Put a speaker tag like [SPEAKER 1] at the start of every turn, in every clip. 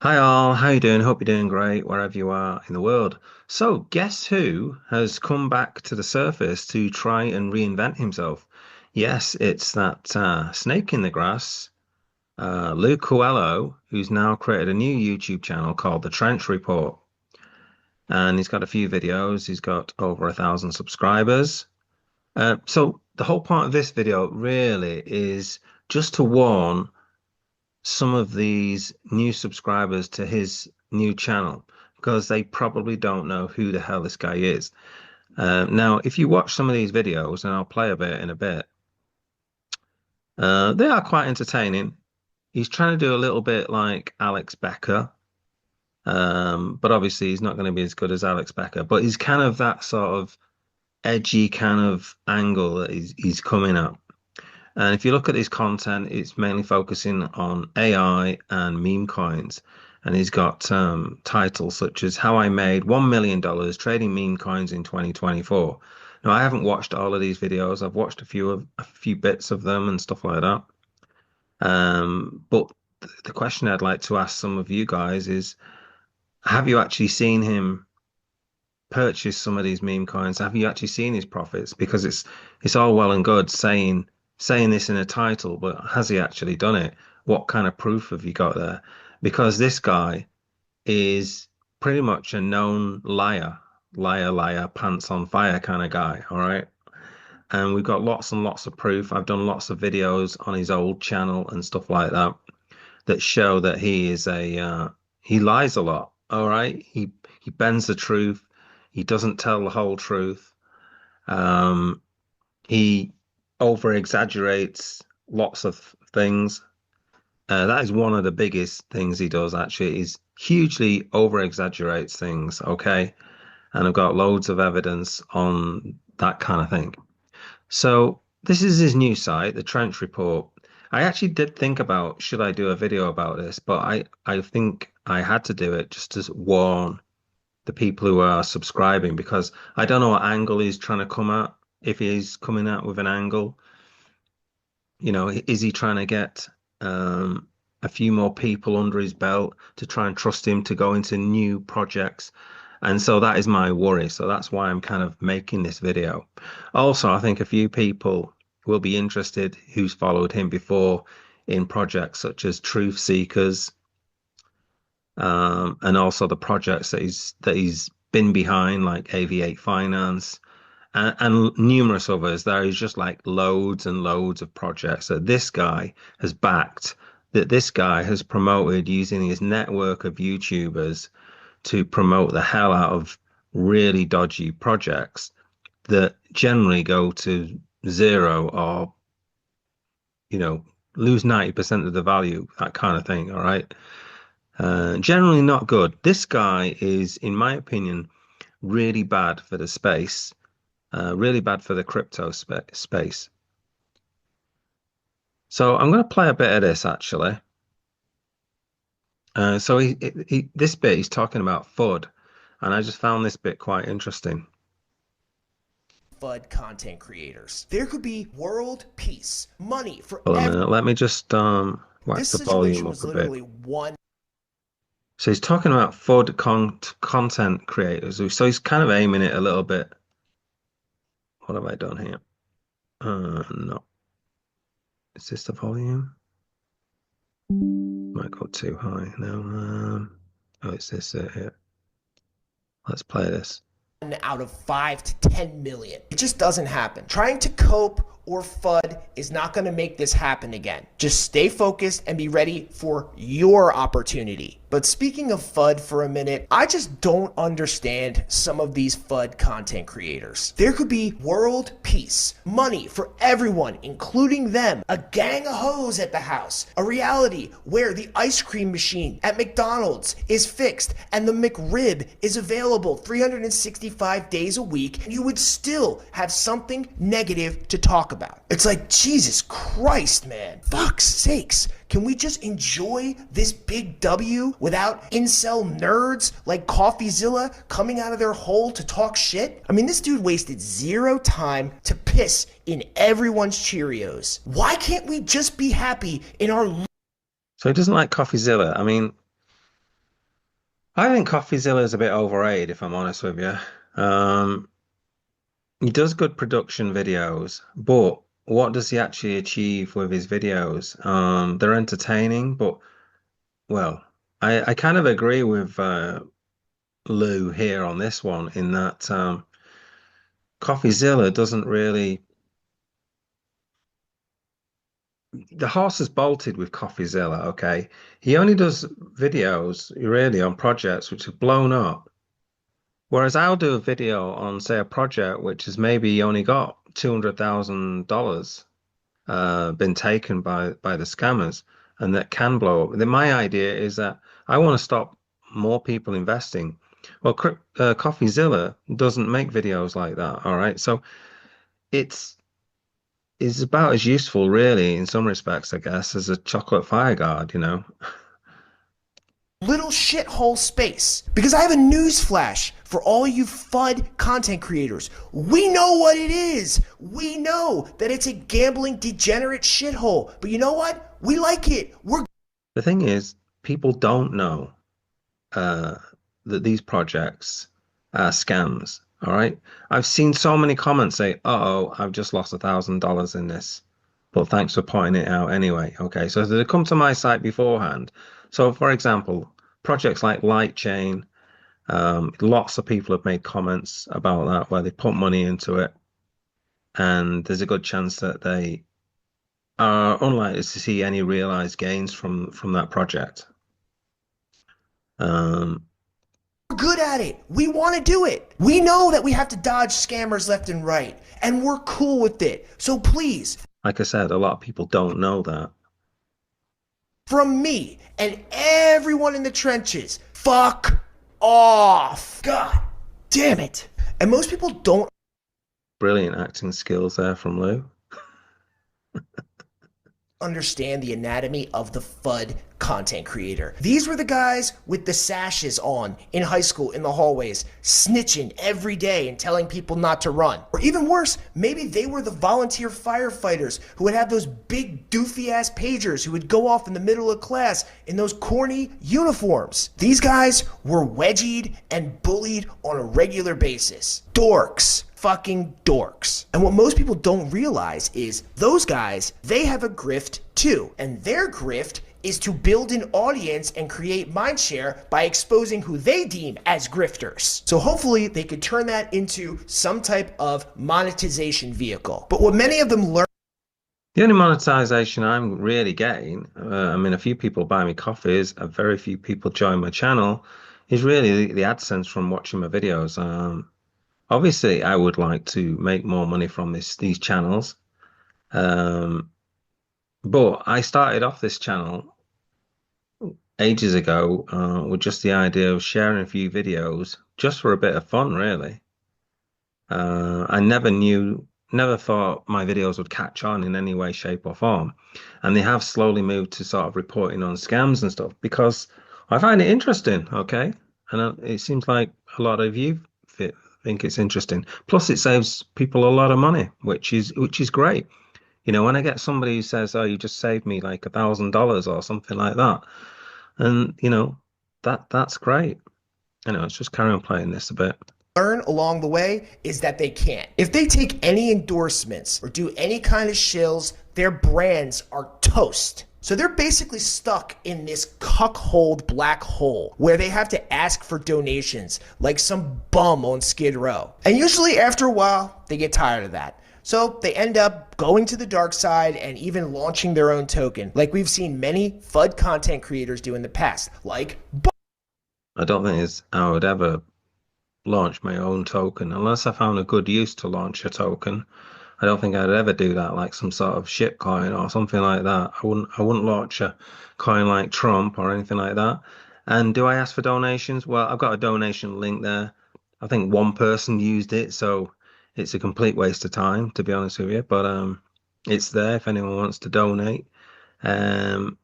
[SPEAKER 1] Hi all, how you doing? Hope you're doing great wherever you are in the world. So, guess who has come back to the surface to try and reinvent himself? Yes, it's that snake in the grass, Luke Coelho, who's now created a new YouTube channel called The Trench Report. And he's got a few videos. He's got over 1,000 subscribers. So the whole point of this video really is just to warn some of these new subscribers to his new channel because they probably don't know who the hell this guy is. Now, if you watch some of these videos, and I'll play a bit in a bit, they are quite entertaining. He's trying to do a little bit like Alex Becker, but obviously he's not going to be as good as Alex Becker. But he's kind of that sort of edgy kind of angle that he's coming at. And if you look at his content, it's mainly focusing on AI and meme coins. And he's got titles such as How I Made $1 Million Trading Meme Coins in 2024. Now, I haven't watched all of these videos. I've watched a few bits of them and stuff like that. But the question I'd like to ask some of you guys is, have you actually seen him purchase some of these meme coins? Have you actually seen his profits? Because it's all well and good saying this in a title, but has he actually done it? What kind of proof have you got there? Because this guy is pretty much a known liar, liar, liar, pants on fire kind of guy. All right. And we've got lots and lots of proof. I've done lots of videos on his old channel and stuff like that that show that he is he lies a lot. All right. He bends the truth. He doesn't tell the whole truth. Um, he over exaggerates lots of things. That is one of the biggest things he does, actually, is hugely over exaggerates things. Okay. And I've got loads of evidence on that kind of thing. So this is his new site, the Trench Report. I actually did think about should I do a video about this, but I think I had to do it just to warn the people who are subscribing because I don't know what angle he's trying to come at. If he's coming out with an angle, is he trying to get a few more people under his belt to try and trust him to go into new projects? And so that is my worry. So that's why I'm kind of making this video. Also, I think a few people will be interested who's followed him before in projects such as Truth Seekers, and also the projects that he's been behind, like AV8 Finance and numerous others. There is just like loads and loads of projects that this guy has backed, that this guy has promoted using his network of YouTubers to promote the hell out of really dodgy projects that generally go to zero or, you know, lose 90% of the value, that kind of thing. All right. Generally not good. This guy is, in my opinion, really bad for the space, really bad for the crypto space. So I'm going to play a bit of this actually. So this bit he's talking about FUD, and I just found this bit quite interesting.
[SPEAKER 2] FUD content creators. There could be world peace, money for
[SPEAKER 1] Hold on a
[SPEAKER 2] every.
[SPEAKER 1] minute. Let me just whack
[SPEAKER 2] This
[SPEAKER 1] the volume
[SPEAKER 2] situation
[SPEAKER 1] up
[SPEAKER 2] was
[SPEAKER 1] a bit.
[SPEAKER 2] literally one.
[SPEAKER 1] So he's talking about FUD content creators. So he's kind of aiming it a little bit. What have I done here? No. Is this the volume? Might go too high. No. Oh, it's this here. Let's play this.
[SPEAKER 2] Out of 5 to 10 million. It just doesn't happen. Trying to cope or FUD is not going to make this happen again. Just stay focused and be ready for your opportunity. But speaking of FUD for a minute, I just don't understand some of these FUD content creators. There could be world peace, money for everyone, including them, a gang of hoes at the house, a reality where the ice cream machine at McDonald's is fixed and the McRib is available 365 days a week, and you would still have something negative to talk about. It's like, Jesus Christ, man. Fuck's sakes. Can we just enjoy this big W without incel nerds like CoffeeZilla coming out of their hole to talk shit? I mean, this dude wasted zero time to piss in everyone's Cheerios. Why can't we just be happy in our...
[SPEAKER 1] So he doesn't like CoffeeZilla. I mean, I think CoffeeZilla is a bit overrated, if I'm honest with you. Um, he does good production videos, but what does he actually achieve with his videos? They're entertaining, but well, I kind of agree with Lou here on this one in that CoffeeZilla doesn't really. The horse is bolted with CoffeeZilla, okay? He only does videos really on projects which have blown up. Whereas I'll do a video on, say, a project which has maybe only got $200,000 been taken by the scammers and that can blow up. Then my idea is that I want to stop more people investing. Well, CoffeeZilla doesn't make videos like that, all right? So it's it's about as useful, really, in some respects, I guess, as a chocolate fire guard, you know?
[SPEAKER 2] Little shithole space. Because I have a news flash for all you FUD content creators. We know what it is. We know that it's a gambling degenerate shithole. But you know what? We like it. We're
[SPEAKER 1] The thing is, people don't know uh, that these projects are scams. All right. I've seen so many comments say, "Uh-oh, I've just lost $1,000 in this." But thanks for pointing it out anyway. Okay. So they come to my site beforehand. So, for example, projects like Lightchain, lots of people have made comments about that where they put money into it, and there's a good chance that they are unlikely to see any realized gains from that project. Um,
[SPEAKER 2] good at it. We want to do it. We know that we have to dodge scammers left and right. And we're cool with it. So please,
[SPEAKER 1] like I said, a lot of people don't know that.
[SPEAKER 2] from me and everyone in the trenches, fuck off. God damn it. And most people don't
[SPEAKER 1] Brilliant acting skills there from Lou.
[SPEAKER 2] understand the anatomy of the FUD content creator. These were the guys with the sashes on in high school in the hallways, snitching every day and telling people not to run. Or even worse, maybe they were the volunteer firefighters who would have those big doofy ass pagers who would go off in the middle of class in those corny uniforms. These guys were wedgied and bullied on a regular basis. Dorks, fucking dorks. And what most people don't realize is those guys, they have a grift too. And their grift is to build an audience and create mindshare by exposing who they deem as grifters. So hopefully they could turn that into some type of monetization vehicle. But what many of them learn
[SPEAKER 1] The only monetization I'm really getting, I mean, a few people buy me coffees, a very few people join my channel, is really the AdSense from watching my videos. Obviously, I would like to make more money from these channels, um, but I started off this channel ages ago with just the idea of sharing a few videos just for a bit of fun, really. I never thought my videos would catch on in any way, shape, or form. And they have slowly moved to sort of reporting on scams and stuff because I find it interesting, okay? And it seems like a lot of you think it's interesting. Plus, it saves people a lot of money, which is great. You know, when I get somebody who says, "Oh, you just saved me like $1,000 or something like that," and that's great. Let's just carry on playing this a bit.
[SPEAKER 2] learn along the way is that they can't. If they take any endorsements or do any kind of shills, their brands are toast. So they're basically stuck in this cuckold black hole where they have to ask for donations like some bum on Skid Row. And usually after a while, they get tired of that. So they end up going to the dark side and even launching their own token, like we've seen many FUD content creators do in the past, like
[SPEAKER 1] I don't think I would ever launch my own token unless I found a good use to launch a token. I don't think I'd ever do that like some sort of shit coin or something like that. I wouldn't launch a coin like Trump or anything like that. And do I ask for donations? Well, I've got a donation link there. I think one person used it, so it's a complete waste of time, to be honest with you. But it's there if anyone wants to donate. Um,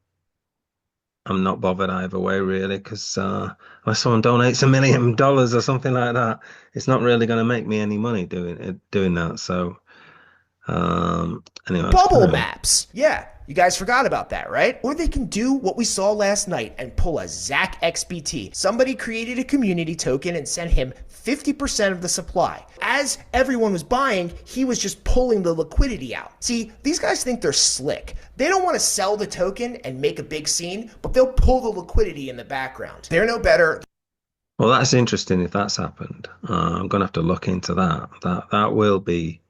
[SPEAKER 1] I'm not bothered either way, really, because unless someone donates $1 million or something like that, it's not really going to make me any money doing that. So, anyway, let's
[SPEAKER 2] bubble
[SPEAKER 1] carry on.
[SPEAKER 2] maps. Yeah, You guys forgot about that, right? Or they can do what we saw last night and pull a Zach XBT. Somebody created a community token and sent him 50% of the supply. As everyone was buying, he was just pulling the liquidity out. See, these guys think they're slick. They don't want to sell the token and make a big scene, but they'll pull the liquidity in the background. They're no better.
[SPEAKER 1] Well, that's interesting if that's happened. I'm gonna have to look into that. That will be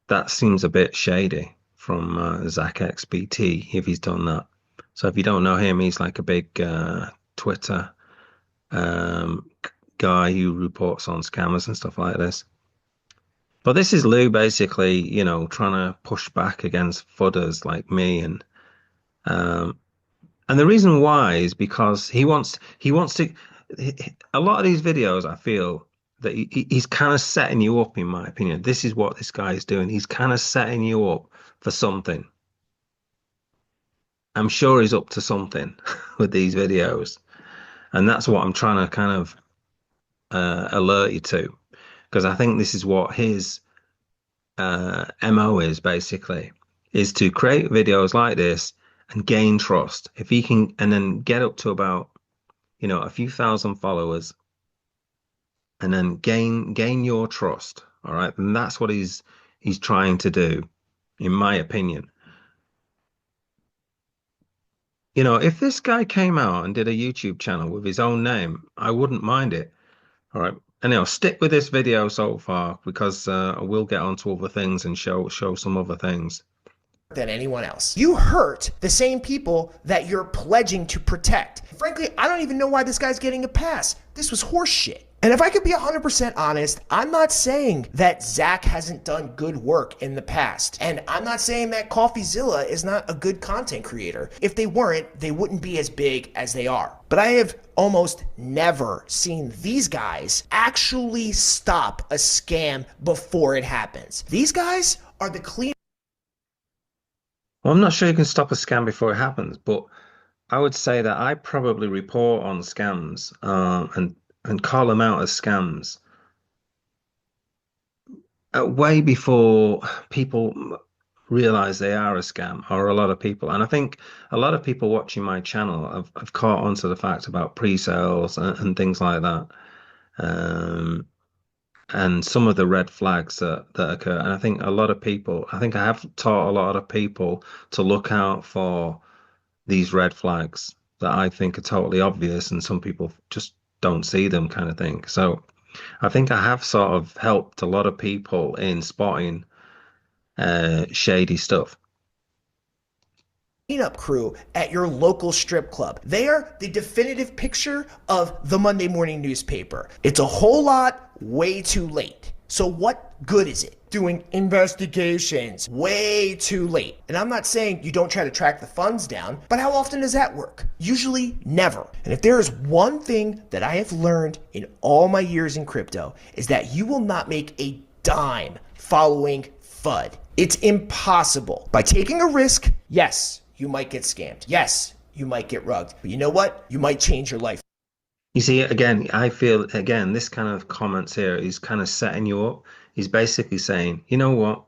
[SPEAKER 1] that seems a bit shady from Zach XBT if he's done that. So if you don't know him, he's like a big Twitter um, guy who reports on scammers and stuff like this. But this is Lou basically, trying to push back against fudders like me, um, and the reason why is because he wants to. A lot of these videos, I feel that he's kind of setting you up, in my opinion. This is what this guy is doing. He's kind of setting you up for something. I'm sure he's up to something with these videos, and that's what I'm trying to kind of alert you to, because I think this is what his MO is basically, is to create videos like this and gain trust. If he can, and then get up to about, a few thousand followers, and then gain your trust. All right, and that's what he's trying to do, in my opinion. If this guy came out and did a YouTube channel with his own name, I wouldn't mind it. All right. Anyhow, stick with this video so far, because I will get onto other things and show some other things.
[SPEAKER 2] Than anyone else. You hurt the same people that you're pledging to protect. Frankly, I don't even know why this guy's getting a pass. This was horse shit. And if I could be 100% honest, I'm not saying that Zach hasn't done good work in the past. And I'm not saying that CoffeeZilla is not a good content creator. If they weren't, they wouldn't be as big as they are. But I have almost never seen these guys actually stop a scam before it happens. These guys are the clean.
[SPEAKER 1] Well, I'm not sure you can stop a scam before it happens, but I would say that I probably report on scams and call them out as scams way before people realize they are a scam, or a lot of people. And I think a lot of people watching my channel have caught on to the fact about pre-sales and things like that. Um, and some of the red flags that occur. And I think a lot of people, I think I have taught a lot of people to look out for these red flags that I think are totally obvious, and some people just don't see them, kind of thing. So I think I have sort of helped a lot of people in spotting shady stuff.
[SPEAKER 2] Cleanup crew at your local strip club. They are the definitive picture of the Monday morning newspaper. It's a whole lot way too late. So what good is it doing investigations way too late? And I'm not saying you don't try to track the funds down, but how often does that work? Usually never. And if there is one thing that I have learned in all my years in crypto, is that you will not make a dime following FUD. It's impossible. By taking a risk, yes, you might get scammed. Yes, you might get rugged. But you know what? You might change your life.
[SPEAKER 1] You see, again, I feel, again, this kind of comments here is kind of setting you up. He's basically saying, you know what?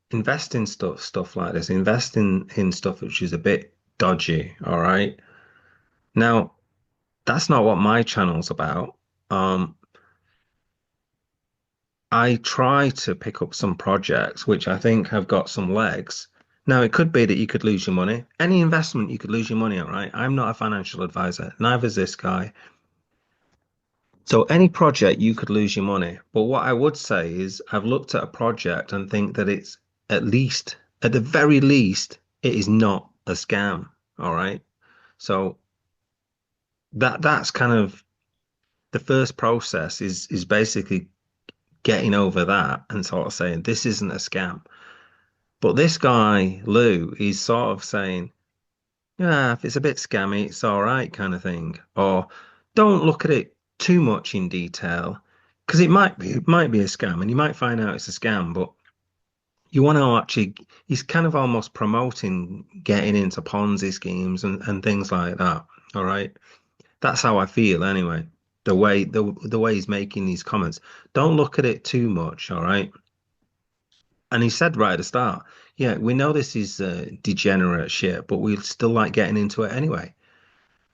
[SPEAKER 1] Invest in stuff like this. Invest in stuff which is a bit dodgy. All right. Now, that's not what my channel's about. I try to pick up some projects which I think have got some legs. Now, it could be that you could lose your money. Any investment, you could lose your money, all right? I'm not a financial advisor, neither is this guy. So any project, you could lose your money. But what I would say is I've looked at a project and think that it's at the very least, it is not a scam, all right? So that's kind of the first process is basically getting over that and sort of saying this isn't a scam. But this guy, Lou, he's sort of saying, yeah, if it's a bit scammy, it's all right, kind of thing. Or don't look at it too much in detail, because it might be a scam, and you might find out it's a scam, but you want to actually, he's kind of almost promoting getting into Ponzi schemes and things like that. All right. That's how I feel anyway. The way he's making these comments. Don't look at it too much, all right? And he said right at the start, Yeah, we know this is degenerate shit, but we still like getting into it anyway.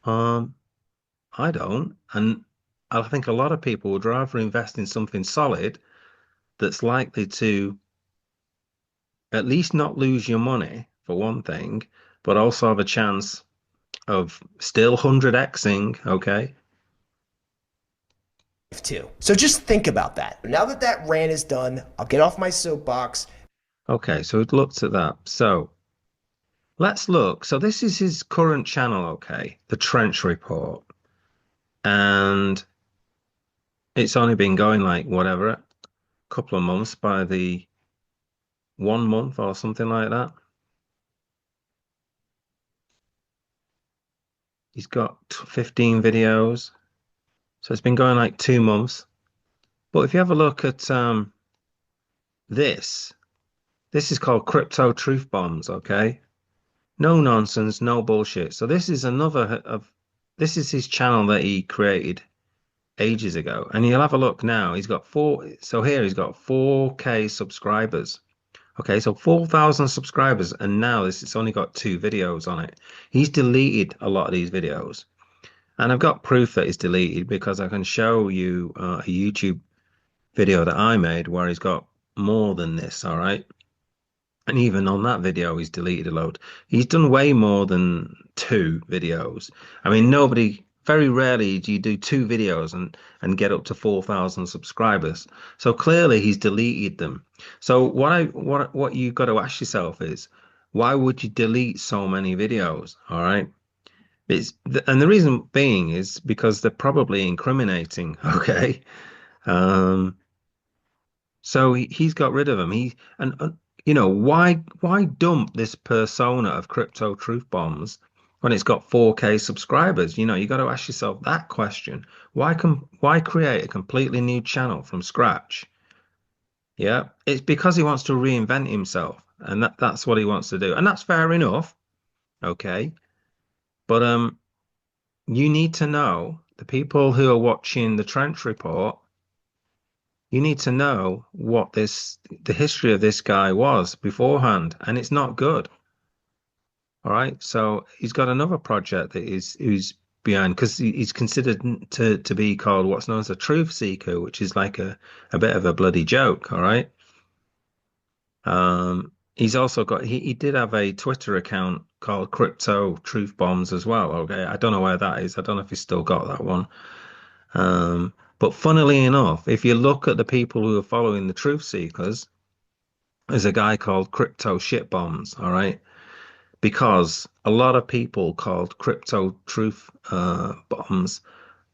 [SPEAKER 1] Um, I don't, and I think a lot of people would rather invest in something solid that's likely to at least not lose your money for one thing, but also have a chance of still 100xing, okay?
[SPEAKER 2] Too. So just think about that. Now that that rant is done, I'll get off my soapbox.
[SPEAKER 1] Okay, so we've looked at that. So let's look. So this is his current channel, okay? The Trench Report. And it's only been going like whatever, a couple of months by the 1 month or something like that. He's got 15 videos. So it's been going like 2 months. But if you have a look at this, this is called Crypto Truth Bombs, okay? No nonsense, no bullshit. So this is another of this is his channel that he created ages ago. And you'll have a look now. He's got so here he's got 4K subscribers. Okay, so 4,000 subscribers, and now this it's only got 2 videos on it. He's deleted a lot of these videos. And I've got proof that he's deleted because I can show you a YouTube video that I made where he's got more than this, all right? And even on that video, he's deleted a load. He's done way more than 2 videos. I mean, very rarely do you do 2 videos and get up to 4,000 subscribers. So clearly he's deleted them. So what you got to ask yourself is, why would you delete so many videos? All right. And the reason being is because they're probably incriminating. Okay. Um, so he's got rid of them. Why dump this persona of crypto truth bombs when it's got 4K subscribers? You got to ask yourself that question. Why create a completely new channel from scratch? Yeah, it's because he wants to reinvent himself, and that's what he wants to do, and that's fair enough. Okay, but you need to know the people who are watching the Trench Report. You need to know the history of this guy was beforehand, and it's not good. All right. So he's got another project that is who's behind because he's considered to be called what's known as a truth seeker, which is like a bit of a bloody joke. All right. He's also got he did have a Twitter account called Crypto Truth Bombs as well. Okay. I don't know where that is. I don't know if he's still got that one. But funnily enough, if you look at the people who are following the truth seekers, there's a guy called Crypto Shit Bombs, all right? Because a lot of people called Crypto Truth Bombs,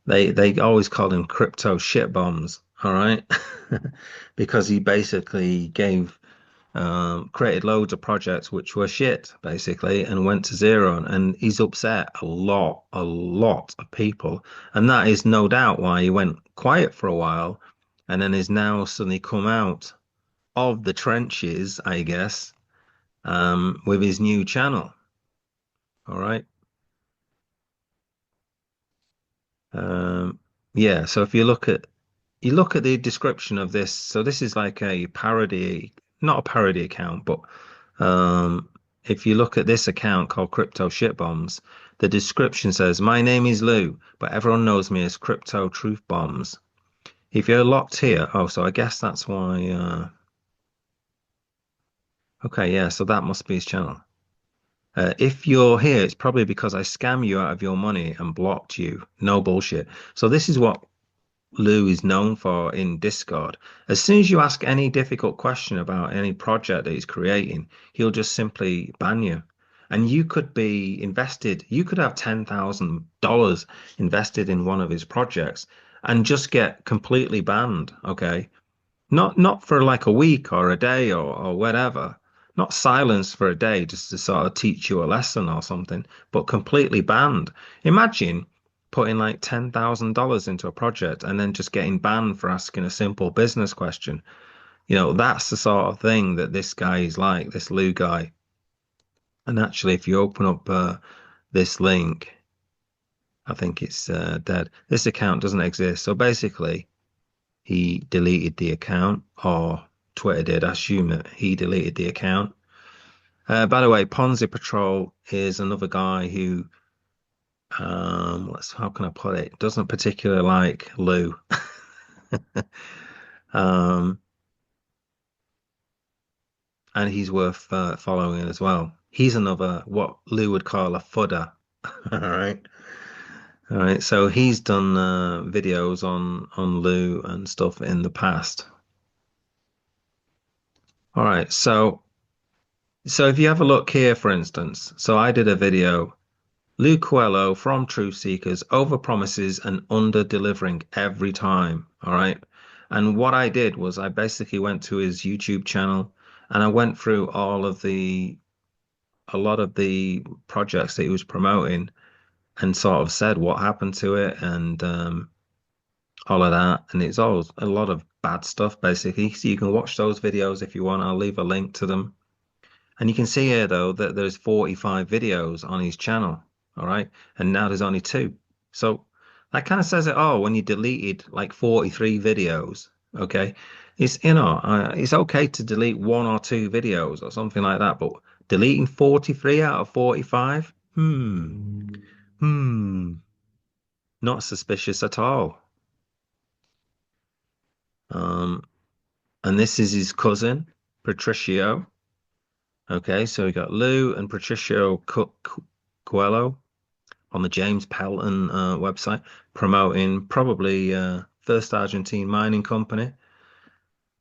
[SPEAKER 1] they always called him Crypto Shit Bombs, all right? Because he basically created loads of projects which were shit, basically, and went to zero. And he's upset a lot of people. And that is no doubt why he went quiet for a while and then is now suddenly come out of the trenches, I guess, with his new channel. All right. Um, yeah. So if you look at the description of this, so this is like a parody, not a parody account, but um, if you look at this account called Crypto Shit Bombs, the description says, "My name is Lou, but everyone knows me as Crypto Truth Bombs." If you're locked here, oh, so I guess that's why. Okay, yeah, so that must be his channel. If you're here, it's probably because I scam you out of your money and blocked you. No bullshit. So this is what Lou is known for in Discord. As soon as you ask any difficult question about any project that he's creating, he'll just simply ban you. And you could be invested, you could have $10,000 invested in one of his projects and just get completely banned. Okay. Not for like a week or a day or whatever. Not silenced for a day just to sort of teach you a lesson or something, but completely banned. Imagine putting like $10,000 into a project and then just getting banned for asking a simple business question. That's the sort of thing that this guy is like, this Lou guy. And actually, if you open up this link, I think it's dead. This account doesn't exist. So basically, he deleted the account, or Twitter did. I assume that he deleted the account. By the way, Ponzi Patrol is another guy who, how can I put it? Doesn't particularly like Lou. Um, and he's worth following as well. He's another what Lou would call a fudder. All right. All right. So he's done videos on Lou and stuff in the past. All right. So if you have a look here, for instance, so I did a video, Lou Coelho from Truth Seekers, over promises and under delivering every time. All right. And what I did was I basically went to his YouTube channel and I went through a lot of the projects that he was promoting and sort of said what happened to it and all of that. And it's all a lot of bad stuff, basically. So you can watch those videos if you want. I'll leave a link to them. And you can see here, though, that there's 45 videos on his channel. All right. And now there's only two. So that kind of says it all when you deleted like 43 videos. Okay. It's okay to delete one or two videos or something like that, but deleting 43 out of 45? Hmm. Not suspicious at all. Um, and this is his cousin, Patricio. Okay, so we got Lou and Patricio Coelho on the James Pelton website promoting probably First Argentine Mining Company.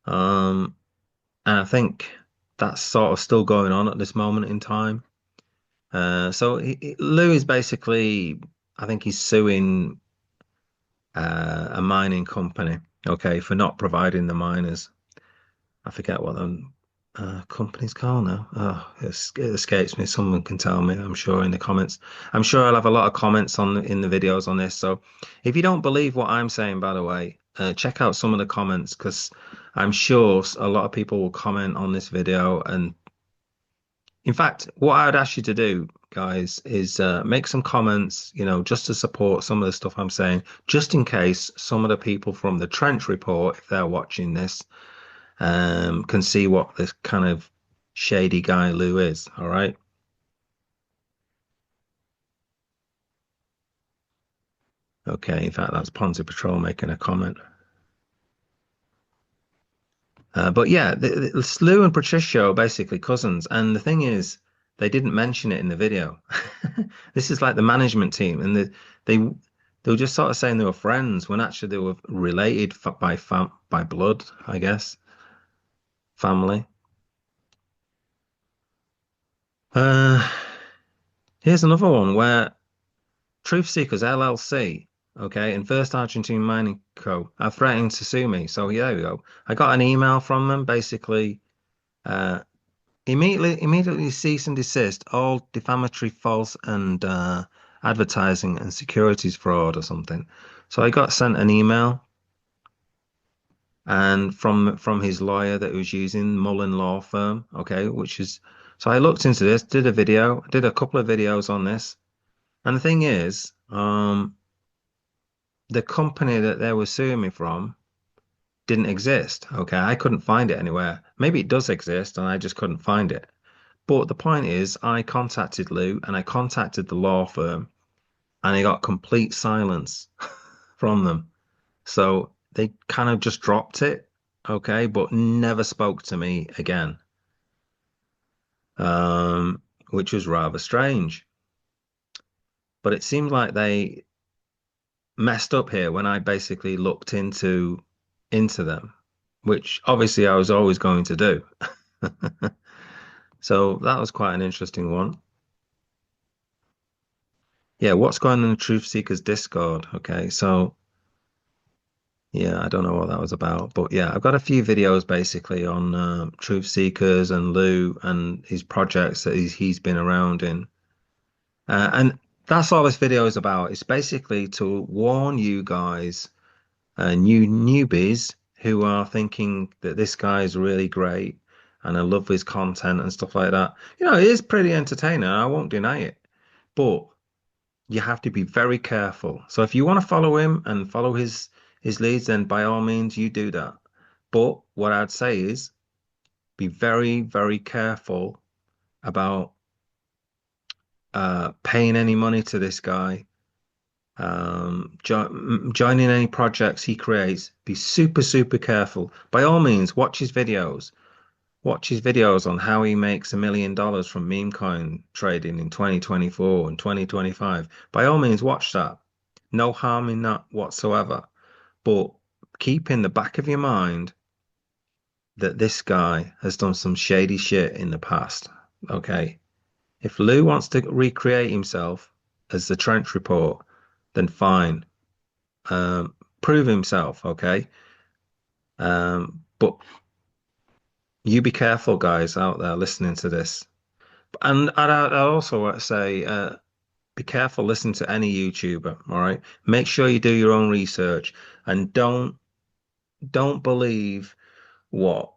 [SPEAKER 1] Um, and I think that's sort of still going on at this moment in time. Lou is basically, I think he's suing a mining company, okay, for not providing the miners. I forget what the company's called now. Oh, it escapes me. Someone can tell me, I'm sure, in the comments. I'm sure I'll have a lot of comments in the videos on this. So if you don't believe what I'm saying, by the way, check out some of the comments because I'm sure a lot of people will comment on this video. And in fact, what I would ask you to do, guys, is make some comments, just to support some of the stuff I'm saying, just in case some of the people from the Trench Report, if they're watching this, can see what this kind of shady guy Lou is. All right. Okay. In fact, that's Ponzi Patrol making a comment. But yeah, Lou and Patricio are basically cousins. And the thing is, they didn't mention it in the video. This is like the management team, and they they were just sort of saying they were friends when actually they were related by blood, I guess, family. Uh, Here's another one where Truth Seekers LLC, okay, and First Argentine Mining Co. are threatening to sue me. So yeah, there we go. I got an email from them basically uh, immediately cease and desist all defamatory, false, and advertising and securities fraud or something. So I got sent an email and from his lawyer that he was using, Mullen Law Firm, okay, which is so I looked into this, did a video, did a couple of videos on this, and the thing is, the company that they were suing me from didn't exist. Okay, I couldn't find it anywhere. Maybe it does exist and I just couldn't find it. But the point is, I contacted Lou and I contacted the law firm and I got complete silence from them. So they kind of just dropped it, okay, but never spoke to me again, which was rather strange. But it seemed like they messed up here when I basically looked into them, which obviously I was always going to do. So that was quite an interesting one. Yeah, what's going on in the Truth Seekers Discord? Okay, so yeah, I don't know what that was about, but yeah, I've got a few videos basically on Truth Seekers and Lou and his projects that he's been around in. And that's all this video is about. It's basically to warn you guys, new newbies who are thinking that this guy is really great and I love his content and stuff like that. It is pretty entertaining. I won't deny it, but you have to be very careful. So if you want to follow him and follow his leads, then by all means you do that. But what I'd say is be very, very careful about paying any money to this guy, joining any projects he creates. Be super, super careful. By all means, watch his videos. Watch his videos on how he makes $1 million from meme coin trading in 2024 and 2025. By all means, watch that. No harm in that whatsoever. But keep in the back of your mind that this guy has done some shady shit in the past. Okay. If Lou wants to recreate himself as the trench report, then fine. Prove himself, okay? But you be careful, guys out there listening to this. And I also want to say, be careful listening to any YouTuber, all right? Make sure you do your own research and don't believe what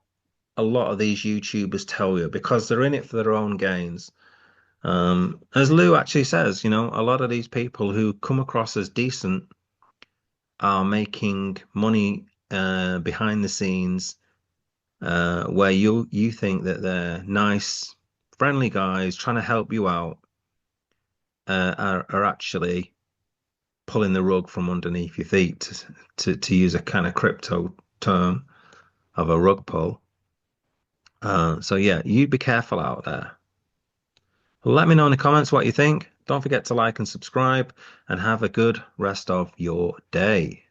[SPEAKER 1] a lot of these YouTubers tell you because they're in it for their own gains. As Lou actually says, a lot of these people who come across as decent are making money behind the scenes, where you think that they're nice, friendly guys trying to help you out, are actually pulling the rug from underneath your feet, to use a kind of crypto term of a rug pull. So yeah, you be careful out there. Let me know in the comments what you think. Don't forget to like and subscribe, and have a good rest of your day.